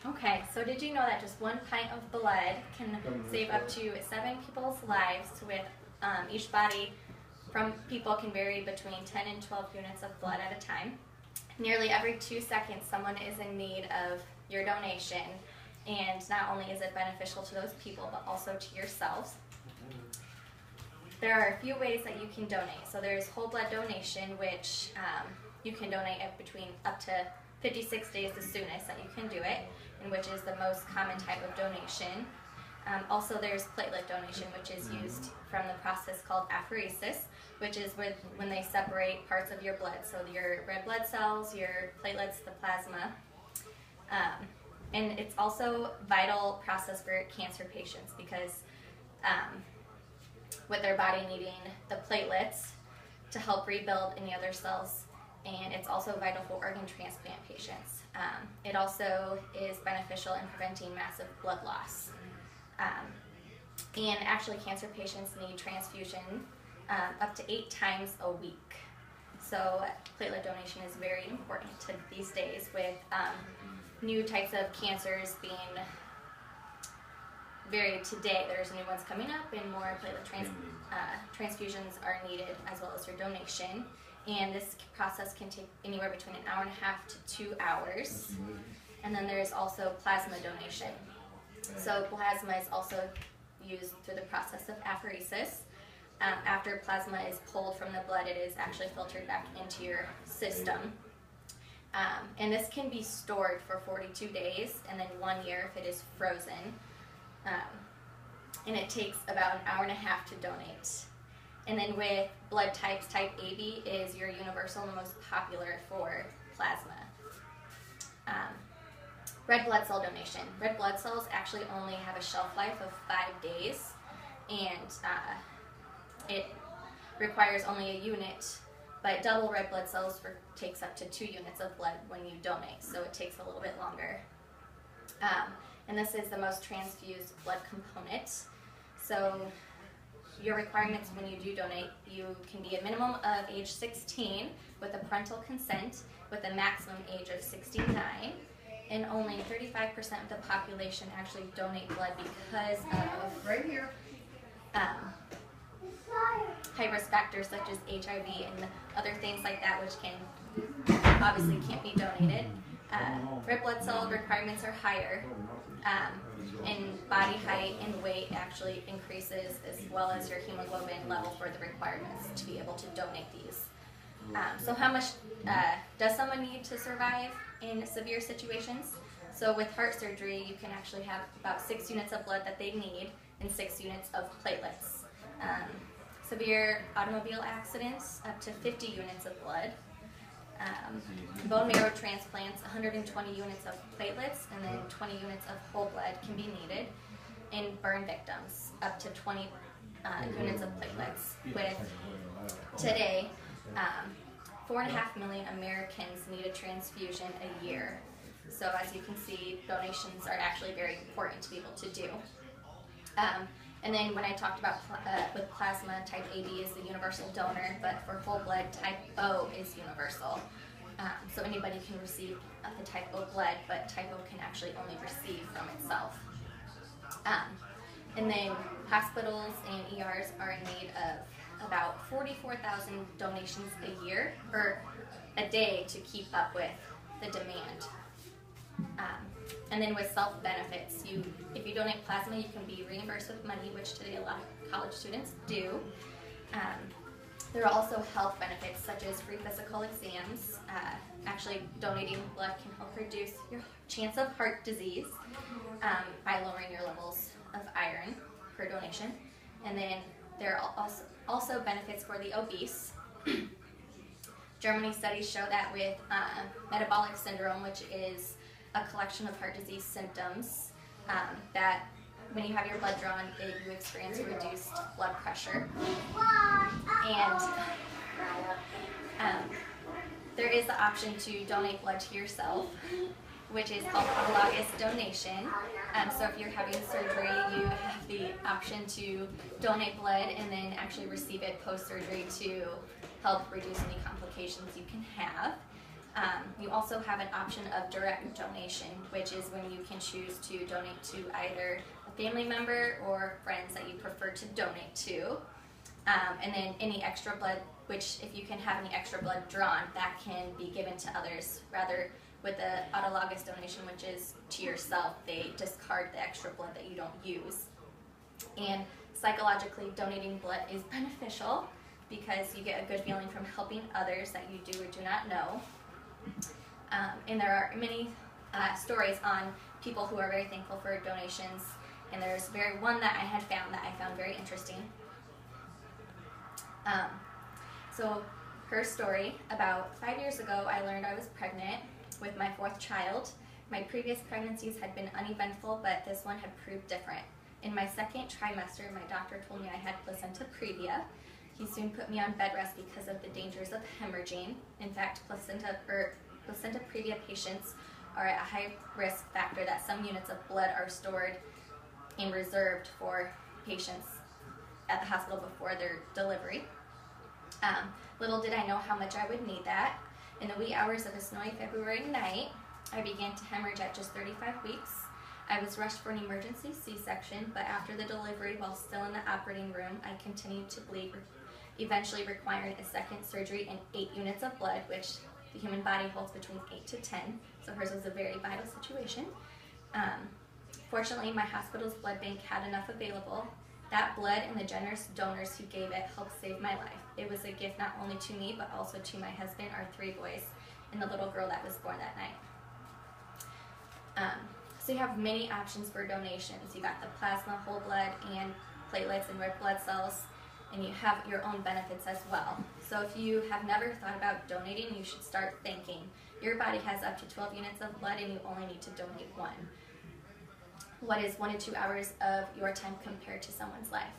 Okay, so did you know that just 1 pint of blood can save up to 7 people's lives with each body from people can vary between 10 and 12 units of blood at a time. Nearly every 2 seconds someone is in need of your donation, and not only is it beneficial to those people but also to yourselves. There are a few ways that you can donate. So there's whole blood donation, which you can donate at between up to 56 days the soonest that you can do it, and which is the most common type of donation. Also there's platelet donation, which is used from the process called apheresis, which is when they separate parts of your blood, so your red blood cells, your platelets, the plasma. And it's also a vital process for cancer patients because with their body needing the platelets to help rebuild any other cells, and it's also vital for organ transplant patients. It also is beneficial in preventing massive blood loss. And actually cancer patients need transfusion up to 8 times a week. So platelet donation is very important these days with new types of cancers being varied today. There's new ones coming up and more platelet transfusions are needed, as well as your donation. And this process can take anywhere between 1.5 hours to 2 hours. And then there's also plasma donation. So plasma is also used through the process of apheresis. After plasma is pulled from the blood, it is actually filtered back into your system. And this can be stored for 42 days and then 1 year if it is frozen. And it takes about 1.5 hours to donate. And then with blood types, type AB is your universal and the most popular for plasma. Red blood cell donation. Red blood cells actually only have a shelf life of 5 days, and it requires only a unit, but double red blood cells takes up to 2 units of blood when you donate, so it takes a little bit longer. And this is the most transfused blood component. So your requirements when you do donate, you can be a minimum of age 16 with a parental consent with a maximum age of 69. And only 35% of the population actually donate blood because of high risk factors such as HIV and other things like that, which obviously can't be donated. Red blood cell requirements are higher, and body height and weight actually increases, as well as your hemoglobin level for the requirements to be able to donate these. So how much does someone need to survive in severe situations? So with heart surgery, you can actually have about 6 units of blood that they need and 6 units of platelets. Severe automobile accidents, up to 50 units of blood. Bone marrow transplants, 120 units of platelets, and then 20 units of whole blood can be needed. And burn victims, up to 20 units of platelets. With today, 4.5 million Americans need a transfusion a year. So as you can see, donations are actually very important to be able to do. And then when I talked about with plasma, type AB is the universal donor, but for whole blood, type O is universal. So anybody can receive the type O blood, but type O can actually only receive from itself. And then hospitals and ERs are in need of about 44,000 donations a year, or a day, to keep up with the demand. And then with self-benefits, if you donate plasma, you can be reimbursed with money, which today a lot of college students do. There are also health benefits, such as free physical exams. Actually, donating blood can help reduce your chance of heart disease by lowering your levels of iron per donation. And then there are also benefits for the obese. Germany studies show that with metabolic syndrome, which is a collection of heart disease symptoms, that when you have your blood drawn, you experience reduced blood pressure. And there is the option to donate blood to yourself, which is called autologous donation. So if you're having surgery, you have the option to donate blood and then actually receive it post-surgery to help reduce any complications you can have. You also have an option of direct donation, which is when you can choose to donate to either a family member or friends that you prefer to donate to. And then any extra blood, which if you can have any extra blood drawn, that can be given to others. Rather, with the autologous donation, which is to yourself, they discard the extra blood that you don't use. And psychologically, donating blood is beneficial because you get a good feeling from helping others that you do or do not know. And there are many stories on people who are very thankful for donations, and there's one that I had found that I found very interesting. So her story, about 5 years ago, I learned I was pregnant with my 4th child. My previous pregnancies had been uneventful, but this one had proved different. In my 2nd trimester, my doctor told me I had placenta previa. He soon put me on bed rest because of the dangers of hemorrhaging. In fact, placenta previa patients are at a high risk factor that some units of blood are stored and reserved for patients at the hospital before their delivery. Little did I know how much I would need that. In the wee hours of a snowy February night, I began to hemorrhage at just 35 weeks. I was rushed for an emergency C-section, but after the delivery, while still in the operating room, I continued to bleed, eventually requiring a 2nd surgery and 8 units of blood, which the human body holds between 8 to 10, so hers was a very vital situation. Fortunately, my hospital's blood bank had enough available. That blood and the generous donors who gave it helped save my life. It was a gift not only to me, but also to my husband, our 3 boys, and the little girl that was born that night. So you have many options for donations. You got the plasma, whole blood, and platelets and red blood cells, and you have your own benefits as well. So if you have never thought about donating, you should start thinking. Your body has up to 12 units of blood, and you only need to donate 1. What is 1 to 2 hours of your time compared to someone's life?